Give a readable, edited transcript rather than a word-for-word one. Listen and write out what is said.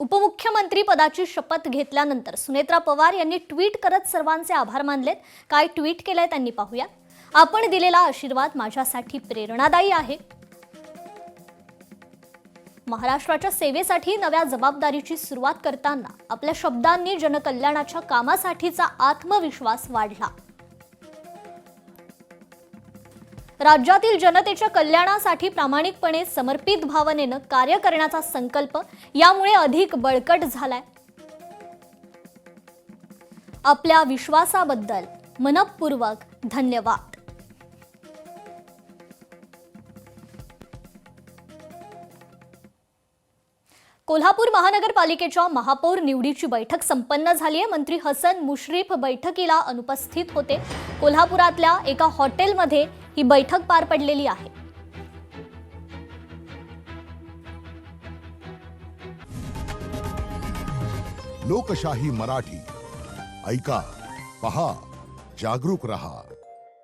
उपमुख्यमंत्री पदाची शपथ घेतल्यानंतर सुनेत्रा पवार यांनी ट्विट करत सर्वांचे आभार मानलेत। काय ट्विट केलंय त्यांनी पाहूया। आपण दिलेला आशीर्वाद माझ्यासाठी प्रेरणादायी आहे। महाराष्ट्राच्या सेवेसाठी नव्या जबाबदारीची सुरुवात करताना आपल्या शब्दांनी जनकल्याणाच्या कामासाठीचा आत्मविश्वास वाढला। राज्यातील जनतेच्या कल्याणासाठी प्रामाणिकपणे समर्पित भावनेने कार्य करण्याचा संकल्प यामुळे अधिक बळकट झालाय। आपल्या विश्वासाबद्दल मनपूर्वक धन्यवाद। कोल्हापूर महानगरपालिकेच्या महापौर निवडीची बैठक संपन्न झाली आहे। मंत्री हसन मुश्रीफ बैठकीला अनुपस्थित होते। कोल्हापुरातल्या एका हॉटेलमध्ये ही बैठक पार पडलेली आहे। लोकशाही मराठी ऐका, पहा, जागरूक रहा।